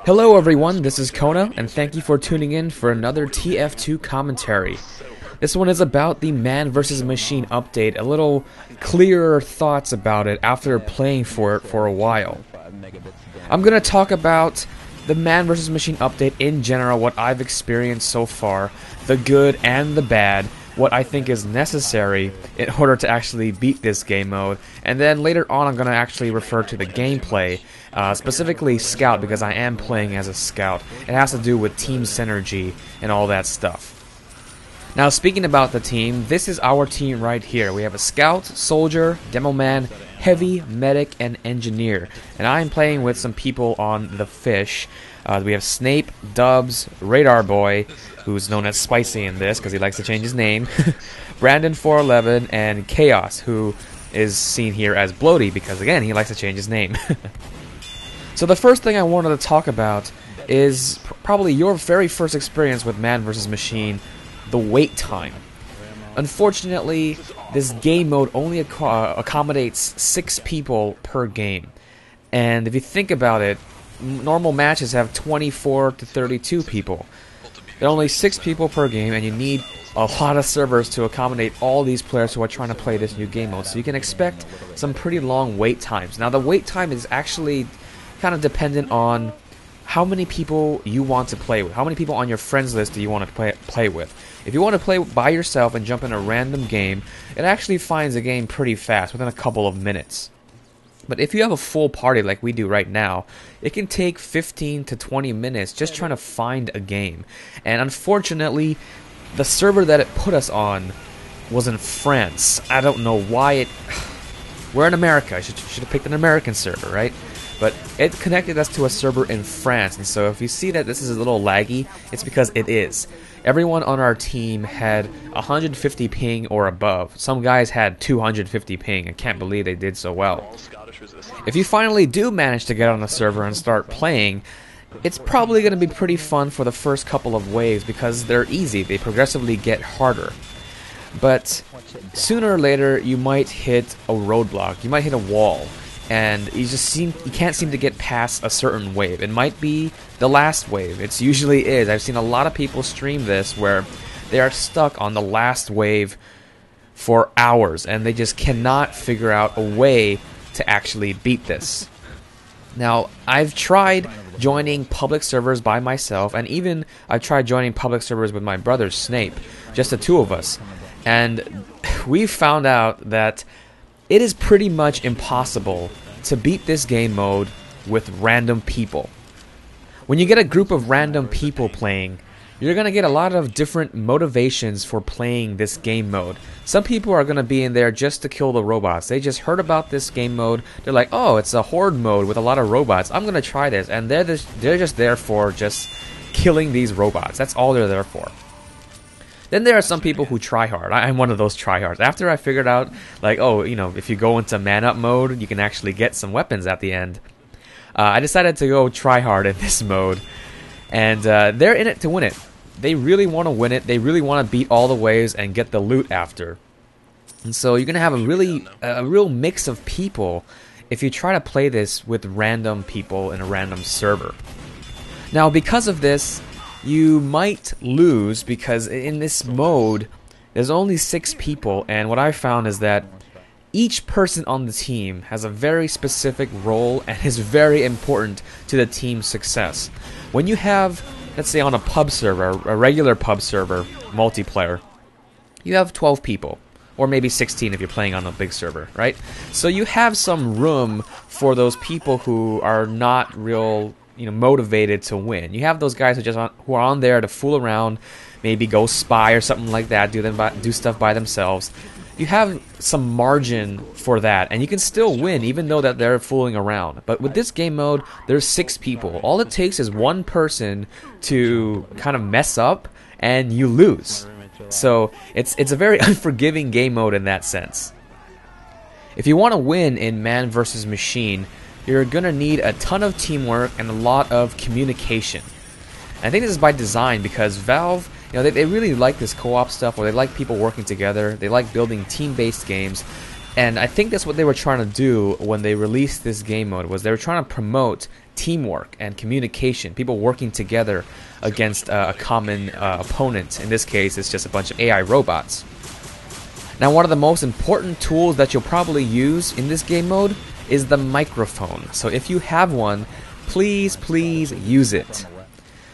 Hello everyone, this is Kona, and thank you for tuning in for another TF2 commentary. This one is about the Man vs. Machine update, a little clearer thoughts about it after playing for it for a while. I'm going to talk about the Man vs. Machine update in general, what I've experienced so far, the good and the bad, what I think is necessary in order to actually beat this game mode, and then later on I'm going to actually refer to the gameplay, specifically Scout, because I am playing as a Scout. It has to do with team synergy and all that stuff. Now, speaking about the team, this is our team right here. We have a Scout, Soldier, Demo Man, Heavy, Medic, and Engineer. And I'm playing with some people on the Fish. We have Snape, Dubs, Radar Boy, who's known as Spicy in this because he likes to change his name, Brandon 411, and Chaos, who is seen here as Bloaty because, again, he likes to change his name. So the first thing I wanted to talk about is probably your very first experience with Man vs. Machine, the wait time. Unfortunately, this game mode only accommodates 6 people per game. And if you think about it, normal matches have 24 to 32 people. There are only 6 people per game, and you need a lot of servers to accommodate all these players who are trying to play this new game mode. So you can expect some pretty long wait times. Now, the wait time is actually kind of dependent on how many people you want to play with. How many people on your friends list do you want to play with? If you want to play by yourself and jump in a random game, it actually finds a game pretty fast, within a couple of minutes. But if you have a full party like we do right now, it can take 15 to 20 minutes just trying to find a game. And unfortunately, the server that it put us on was in France. I don't know why it... We're in America. I should have picked an American server, right? But it connected us to a server in France, and so if you see that this is a little laggy, it's because it is. Everyone on our team had 150 ping or above. Some guys had 250 ping. I can't believe they did so well. If you finally do manage to get on the server and start playing, it's probably going to be pretty fun for the first couple of waves because they're easy. They progressively get harder. But sooner or later, you might hit a roadblock. You might hit a wall. And you can't seem to get past a certain wave. It might be the last wave. It usually is. I've seen a lot of people stream this where they are stuck on the last wave for hours and they just cannot figure out a way to actually beat this. Now, I've tried joining public servers by myself, and even I've tried joining public servers with my brother Snape, just the two of us. And we found out that it is pretty much impossible to beat this game mode with random people. When you get a group of random people playing, you're going to get a lot of different motivations for playing this game mode. Some people are going to be in there just to kill the robots. They just heard about this game mode. They're like, oh, it's a horde mode with a lot of robots. I'm going to try this. And they're just there for just killing these robots. That's all they're there for. Then there are some people who try hard. I'm one of those tryhards. After I figured out, like, oh, you know, if you go into man-up mode, you can actually get some weapons at the end. I decided to go try hard in this mode. And they're in it to win it. They really want to win it. They really want to beat all the waves and get the loot after. And so you're going to have a real mix of people if you try to play this with random people in a random server. Now, because of this, you might lose because in this mode, there's only 6 people, and what I found is that each person on the team has a very specific role and is very important to the team's success. When you have, let's say on a pub server, a regular pub server, multiplayer, you have 12 people, or maybe 16 if you're playing on a big server, right? So you have some room for those people who are not real, motivated to win. You have those guys who are on there to fool around, maybe go spy or something like that, do stuff by themselves. You have some margin for that, and you can still win even though that they're fooling around. But with this game mode, there's 6 people. All it takes is one person to kind of mess up, and you lose. So it's a very unforgiving game mode in that sense. If you want to win in Man vs. Machine, you're going to need a ton of teamwork and a lot of communication. And I think this is by design because Valve, they really like this co-op stuff where they like people working together. They like building team-based games. And I think that's what they were trying to do when they released this game mode, was they were trying to promote teamwork and communication, people working together against a common opponent. In this case, it's just a bunch of AI robots. Now, one of the most important tools that you'll probably use in this game mode is the microphone. So if you have one, please use it.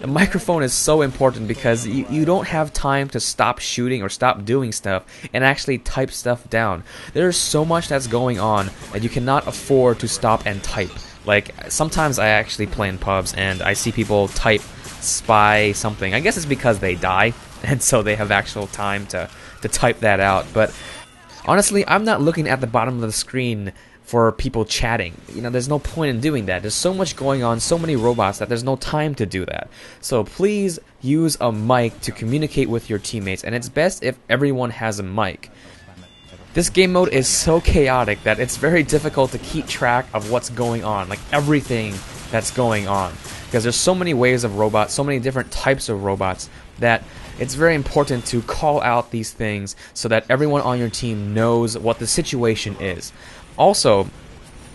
The microphone is so important because you don't have time to stop shooting or stop doing stuff and actually type stuff down. There's so much that's going on that you cannot afford to stop and type. Like, sometimes I actually play in pubs and I see people type spy something. I guess it's because they die, and so they have actual time to type that out. But honestly, I'm not looking at the bottom of the screen for people chatting. You know, there's no point in doing that. There's so much going on, so many robots, that there's no time to do that. So please use a mic to communicate with your teammates, and it's best if everyone has a mic. This game mode is so chaotic that it's very difficult to keep track of what's going on, like everything that's going on. Because there's so many waves of robots, so many different types of robots, that it's very important to call out these things so that everyone on your team knows what the situation is. Also,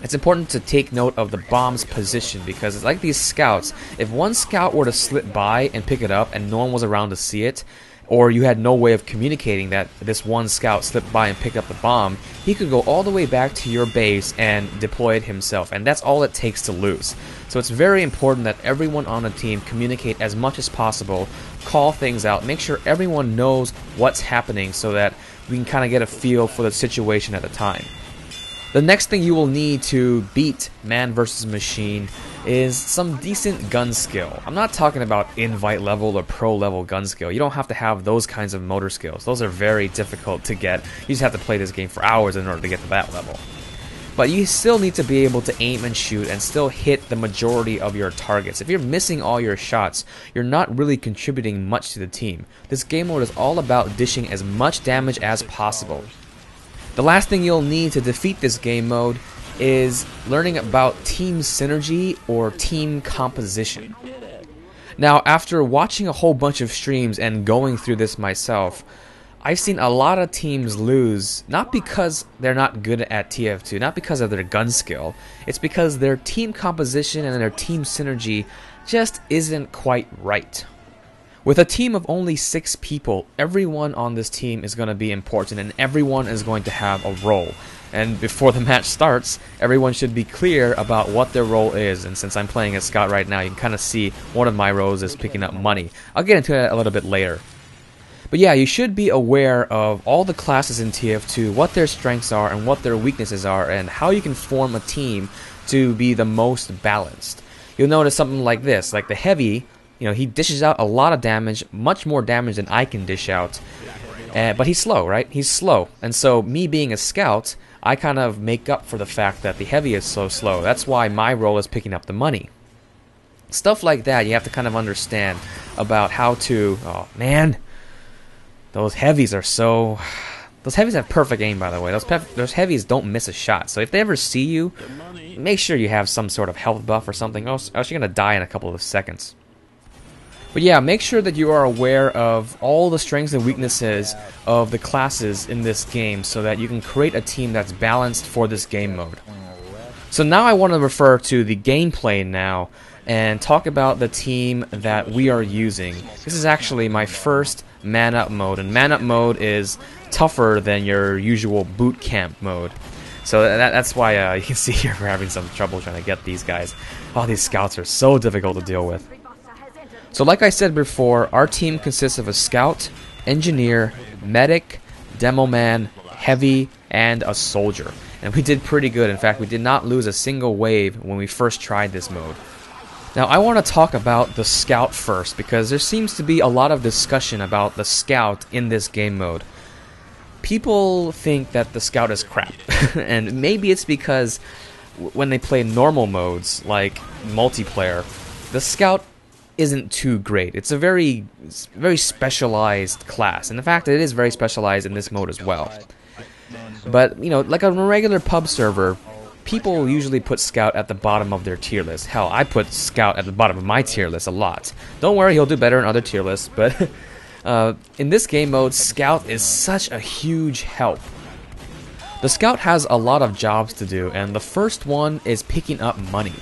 it's important to take note of the bomb's position, because it's like these scouts. If one scout were to slip by and pick it up and no one was around to see it, or you had no way of communicating that this one scout slipped by and picked up the bomb, he could go all the way back to your base and deploy it himself, and that's all it takes to lose. So it's very important that everyone on the team communicate as much as possible, call things out, make sure everyone knows what's happening so that we can kind of get a feel for the situation at the time. The next thing you will need to beat man versus machine is some decent gun skill. I'm not talking about invite level or pro level gun skill. You don't have to have those kinds of motor skills. Those are very difficult to get. You just have to play this game for hours in order to get to that level. But you still need to be able to aim and shoot and still hit the majority of your targets. If you're missing all your shots, you're not really contributing much to the team. This game mode is all about dishing as much damage as possible. The last thing you'll need to defeat this game mode is learning about team synergy or team composition. Now, after watching a whole bunch of streams and going through this myself, I've seen a lot of teams lose, not because they're not good at TF2, not because of their gun skill, it's because their team composition and their team synergy just isn't quite right. With a team of only 6 people, everyone on this team is going to be important and everyone is going to have a role. And before the match starts, everyone should be clear about what their role is. And since I'm playing as Scout right now, you can kind of see one of my roles is picking up money. I'll get into that a little bit later. But yeah, you should be aware of all the classes in TF2, what their strengths are and what their weaknesses are, and how you can form a team to be the most balanced. You'll notice something like this, like the Heavy. You know, he dishes out a lot of damage, much more damage than I can dish out. But he's slow, right? He's slow. And so me being a scout, I kind of make up for the fact that the Heavy is so slow. That's why my role is picking up the money. Stuff like that you have to kind of understand about how to... Oh, man. Those Heavies are so... Those Heavies have perfect aim, by the way. Those Heavies don't miss a shot. So if they ever see you, make sure you have some sort of health buff or something, else you're going to die in a couple of seconds. But yeah, make sure that you are aware of all the strengths and weaknesses of the classes in this game so that you can create a team that's balanced for this game mode. So now I want to refer to the gameplay now and talk about the team that we are using. This is actually my first man-up mode, and man-up mode is tougher than your usual boot camp mode. So that's why you can see here we're having some trouble trying to get these guys. Oh, these scouts are so difficult to deal with. So like I said before, our team consists of a scout, engineer, medic, demo man, heavy, and a soldier. And we did pretty good. In fact, we did not lose a single wave when we first tried this mode. Now I want to talk about the scout first, because there seems to be a lot of discussion about the scout in this game mode. People think that the scout is crap, and maybe it's because when they play normal modes, like multiplayer, the scout isn't too great. It's a very specialized class, and in fact it is very specialized in this mode as well. But, you know, like on a regular pub server, people usually put Scout at the bottom of their tier list. Hell, I put Scout at the bottom of my tier list a lot. Don't worry, he'll do better in other tier lists, but in this game mode, Scout is such a huge help. The scout has a lot of jobs to do, and the first one is picking up money.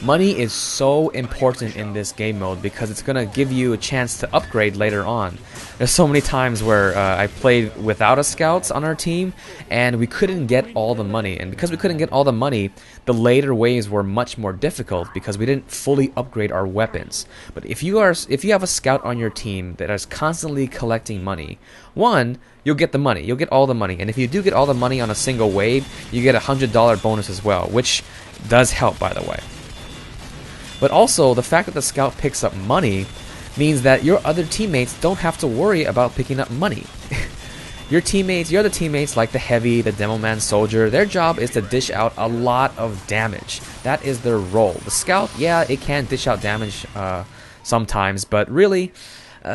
Money is so important in this game mode because it's going to give you a chance to upgrade later on. There's so many times where I played without a scout on our team and we couldn't get all the money, and because we couldn't get all the money, the later waves were much more difficult because we didn't fully upgrade our weapons. But if you have a scout on your team that is constantly collecting money, one, you'll get the money, you'll get all the money, and if you do get all the money on a single wave, you get a $100 bonus as well, which does help, by the way. But also, the fact that the scout picks up money means that your other teammates don't have to worry about picking up money. Your other teammates like the heavy, the demo man soldier, their job is to dish out a lot of damage. That is their role. The scout, yeah, it can dish out damage sometimes, but really,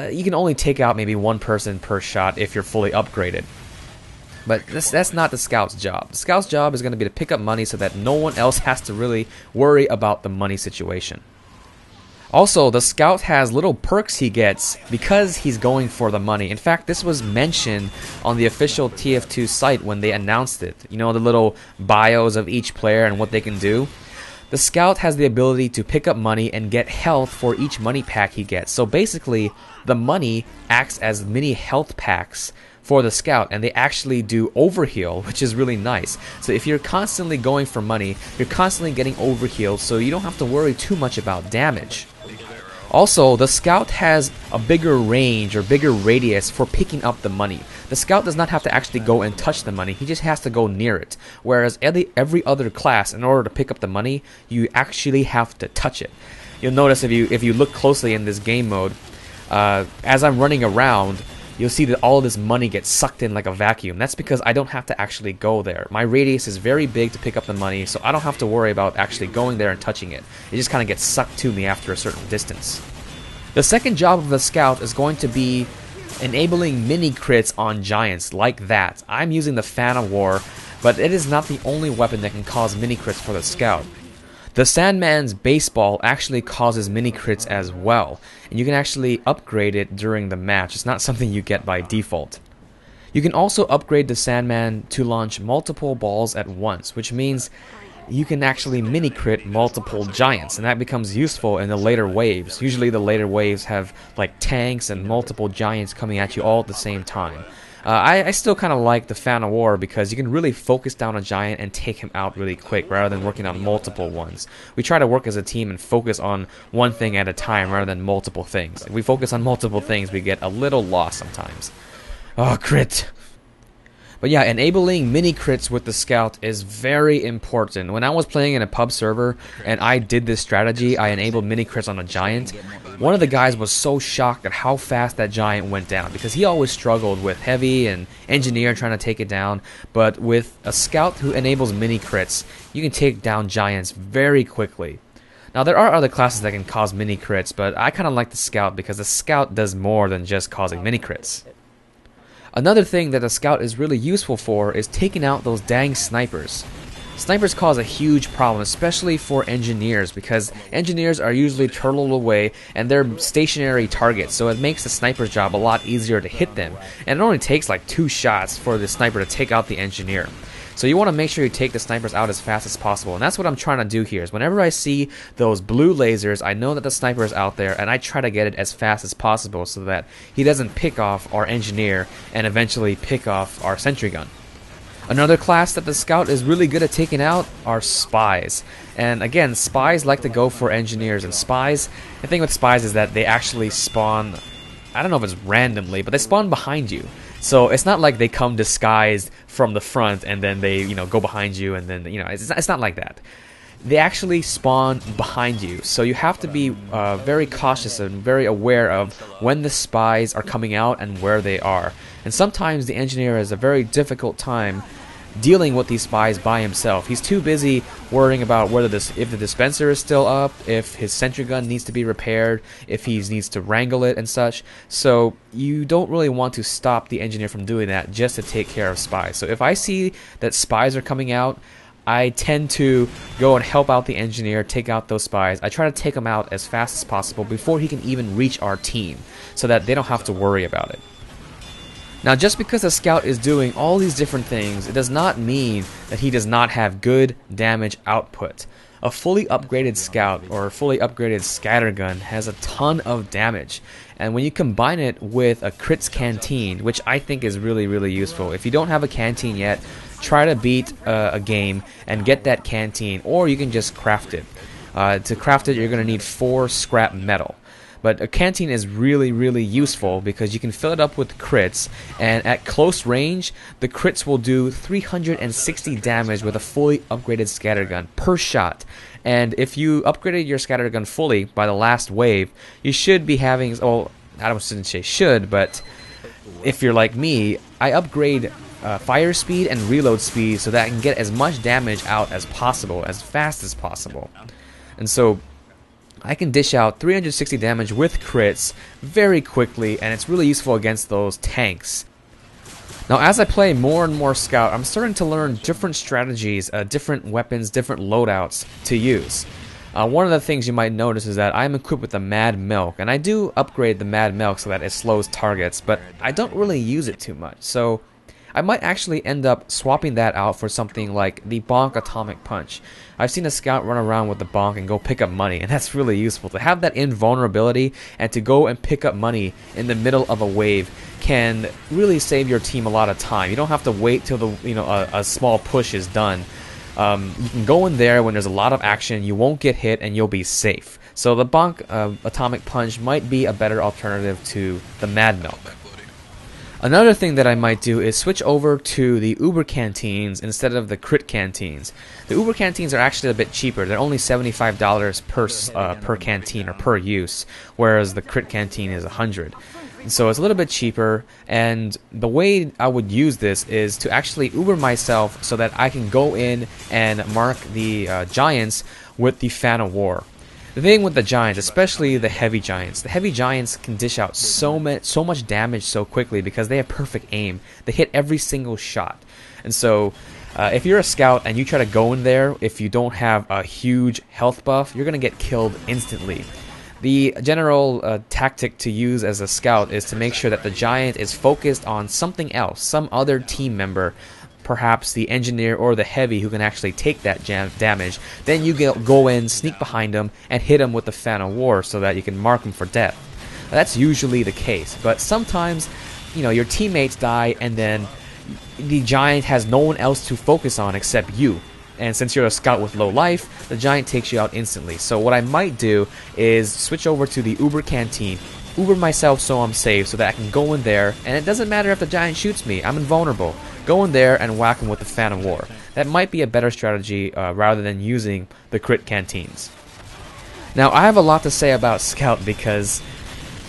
you can only take out maybe one person per shot if you're fully upgraded. But that's not the scout's job. The scout's job is going to be to pick up money so that no one else has to really worry about the money situation. Also, the scout has little perks he gets because he's going for the money. In fact, this was mentioned on the official TF2 site when they announced it. You know, the little bios of each player and what they can do. The scout has the ability to pick up money and get health for each money pack he gets. So basically, the money acts as mini health packs for the scout, and they actually do overheal, which is really nice. So if you're constantly going for money, you're constantly getting overhealed, so you don't have to worry too much about damage. Also, the scout has a bigger range or bigger radius for picking up the money. The scout does not have to actually go and touch the money, he just has to go near it. Whereas every other class, in order to pick up the money, you actually have to touch it. You'll notice if you look closely in this game mode, as I'm running around, you'll see that all this money gets sucked in like a vacuum. That's because I don't have to actually go there. My radius is very big to pick up the money, so I don't have to worry about actually going there and touching it. It just kind of gets sucked to me after a certain distance. The second job of the scout is going to be enabling mini crits on giants like that. I'm using the Fan of War, but it is not the only weapon that can cause mini crits for the scout. The Sandman's baseball actually causes mini crits as well, and you can actually upgrade it during the match. It's not something you get by default. You can also upgrade the Sandman to launch multiple balls at once, which means you can actually mini crit multiple giants, and that becomes useful in the later waves. Usually the later waves have like tanks and multiple giants coming at you all at the same time. I still kind of like the Fan of War because you can really focus down a giant and take him out really quick rather than working on multiple ones. We try to work as a team and focus on one thing at a time rather than multiple things. If we focus on multiple things, we get a little lost sometimes. Oh, crit! But yeah, enabling mini crits with the scout is very important. When I was playing in a pub server and I did this strategy, I enabled mini crits on a giant. One of the guys was so shocked at how fast that giant went down because he always struggled with heavy and engineer trying to take it down. But with a scout who enables mini crits, you can take down giants very quickly. Now there are other classes that can cause mini crits, but I kind of like the scout because the scout does more than just causing mini crits. Another thing that the scout is really useful for is taking out those dang snipers. Snipers cause a huge problem, especially for engineers, because engineers are usually turtled away and they're stationary targets, so it makes the sniper's job a lot easier to hit them. And it only takes like 2 shots for the sniper to take out the engineer. So you want to make sure you take the snipers out as fast as possible, and that's what I'm trying to do here. Is whenever I see those blue lasers, I know that the sniper is out there, and I try to get it as fast as possible so that he doesn't pick off our engineer and eventually pick off our sentry gun. Another class that the scout is really good at taking out are spies. And again, spies like to go for engineers, and spies, the thing with spies is that they actually spawn, I don't know if it's randomly, but they spawn behind you. So it's not like they come disguised from the front and then they, go behind you and then, it's not like that. They actually spawn behind you. So you have to be very cautious and very aware of when the spies are coming out and where they are. And sometimes the engineer has a very difficult time dealing with these spies by himself. He's too busy worrying about whether if the dispenser is still up, if his sentry gun needs to be repaired, if he needs to wrangle it and such. So you don't really want to stop the engineer from doing that just to take care of spies. So if I see that spies are coming out, I tend to go and help out the engineer, take out those spies. I try to take them out as fast as possible before he can even reach our team so that they don't have to worry about it. Now, just because a scout is doing all these different things, it does not mean that he does not have good damage output. A fully upgraded scout or fully upgraded scattergun has a ton of damage, and when you combine it with a crits canteen, which I think is really useful. If you don't have a canteen yet, try to beat a game and get that canteen, or you can just craft it. To craft it, you're going to need 4 scrap metal. But a canteen is really useful because you can fill it up with crits, and at close range, the crits will do 360 damage with a fully upgraded scattergun per shot. And if you upgraded your scattergun fully by the last wave, you should be having, well, I shouldn't say should, but if you're like me, I upgrade fire speed and reload speed so that I can get as much damage out as possible, as fast as possible. And so I can dish out 360 damage with crits very quickly, and it's really useful against those tanks. Now, as I play more and more Scout, I'm starting to learn different strategies, different weapons, different loadouts to use. One of the things you might notice is that I'm equipped with the Mad Milk, and I do upgrade the Mad Milk so that it slows targets, but I don't really use it too much, so I might actually end up swapping that out for something like the Bonk Atomic Punch. I've seen a scout run around with the bonk and go pick up money, and that's really useful. To have that invulnerability and to go and pick up money in the middle of a wave can really save your team a lot of time. You don't have to wait till a small push is done. You can go in there when there's a lot of action, you won't get hit, and you'll be safe. So the Bonk Atomic Punch might be a better alternative to the Mad Milk. Another thing that I might do is switch over to the Uber canteens instead of the crit canteens. The Uber canteens are actually a bit cheaper. They're only $75 per canteen or per use, whereas the crit canteen is $100. So it's a little bit cheaper, and the way I would use this is to actually Uber myself so that I can go in and mark the giants with the Fan of War. The thing with the giants, especially the heavy giants can dish out so much damage so quickly because they have perfect aim. They hit every single shot. And so if you're a scout and you try to go in there, if you don't have a huge health buff, you're going to get killed instantly. The general tactic to use as a scout is to make sure that the giant is focused on something else, some other team member, perhaps the engineer or the heavy who can actually take that damage. Then you go in, sneak behind him, and hit him with the Fan of War so that you can mark him for death. That's usually the case, but sometimes, your teammates die and then the giant has no one else to focus on except you. And since you're a scout with low life, the giant takes you out instantly. So what I might do is switch over to the Uber canteen, Uber myself so I'm safe, so that I can go in there, and it doesn't matter if the giant shoots me, I'm invulnerable. Go in there and whack him with the Fan of War. That might be a better strategy rather than using the crit canteens. Now, I have a lot to say about Scout because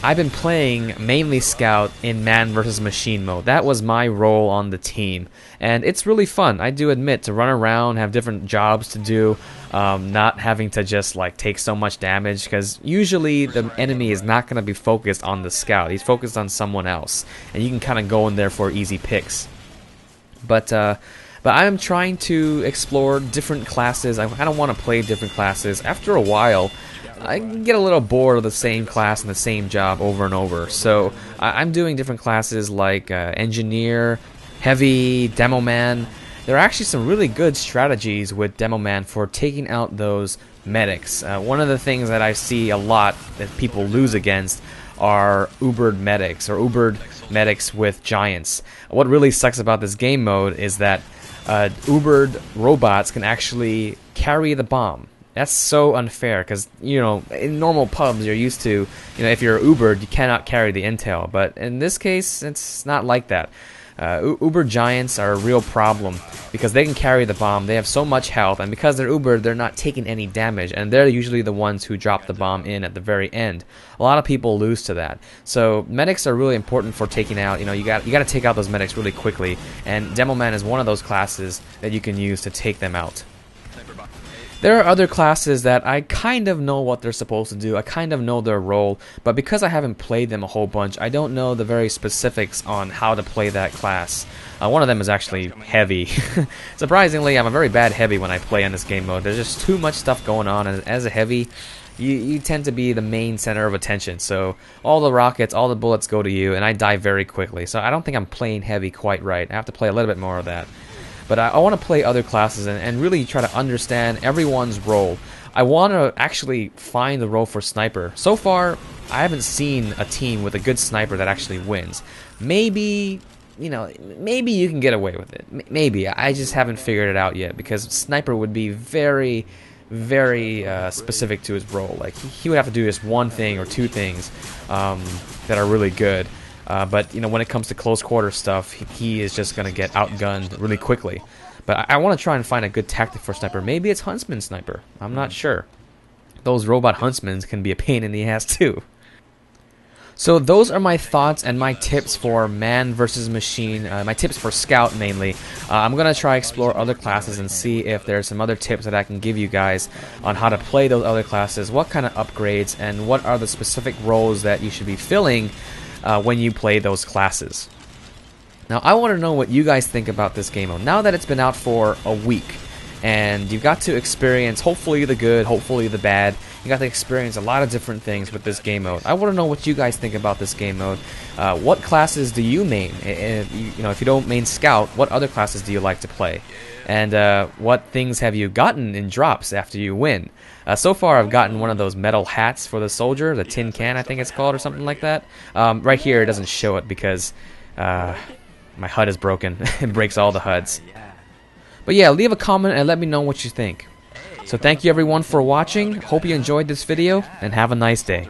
I've been playing mainly Scout in man versus machine mode. That was my role on the team, and it's really fun, I do admit, to run around, have different jobs to do, not having to just take so much damage, because usually the enemy is not going to be focused on the Scout. He's focused on someone else, and you can kind of go in there for easy picks. But I am trying to explore different classes. I don't want to play different classes. After a while, I get a little bored of the same class and the same job over and over. So I'm doing different classes like Engineer, Heavy, Demo Man. There are actually some really good strategies with Demo Man for taking out those medics. One of the things that I see a lot that people lose against are Ubered medics or Ubered medics with giants. What really sucks about this game mode is that Ubered robots can actually carry the bomb. That's so unfair because, in normal pubs you're used to, if you're Ubered, you cannot carry the intel. But in this case, it's not like that. Uber giants are a real problem because they can carry the bomb. They have so much health, and because they're Ubered, they're not taking any damage, and they're usually the ones who drop the bomb in at the very end. A lot of people lose to that. So medics are really important for taking out. You got to take out those medics really quickly, and Demo Man is one of those classes that you can use to take them out. There are other classes that I kind of know what they're supposed to do, I kind of know their role, but because I haven't played them a whole bunch, I don't know the very specifics on how to play that class. One of them is actually Heavy. Surprisingly, I'm a very bad Heavy when I play on this game mode. There's just too much stuff going on, and as a Heavy, you tend to be the main center of attention. So all the rockets, all the bullets go to you, and I die very quickly. So I don't think I'm playing heavy quite right. I have to play a little bit more of that. But I want to play other classes and really try to understand everyone's role. I want to actually find the role for sniper. So far, I haven't seen a team with a good sniper that actually wins. Maybe, you know, maybe you can get away with it. Maybe. I just haven't figured it out yet, because sniper would be very, very specific to his role. Like, he would have to do just one thing or two things that are really good. But, you know, when it comes to close quarter stuff, he is just going to get outgunned really quickly. But I want to try and find a good tactic for sniper. Maybe it's huntsman sniper. I'm not sure. Those robot huntsmen can be a pain in the ass too. So those are my thoughts and my tips for man versus machine. My tips for scout mainly. I'm going to try explore other classes and see if there's some other tips that I can give you guys on how to play those other classes, what kind of upgrades, and what are the specific roles that you should be filling when you play those classes. Now, I want to know what you guys think about this game mode. Now that it's been out for a week, and you've got to experience hopefully the good, hopefully the bad. You got to experience a lot of different things with this game mode. I want to know what you guys think about this game mode. What classes do you main? You know, if you don't main scout, what other classes do you like to play? And what things have you gotten in drops after you win? So far, I've gotten one of those metal hats for the soldier, the tin can, I think it's called, or something like that. Right here, it doesn't show it because my HUD is broken. It breaks all the HUDs. But yeah, leave a comment and let me know what you think. So thank you everyone for watching. Hope you enjoyed this video, and have a nice day.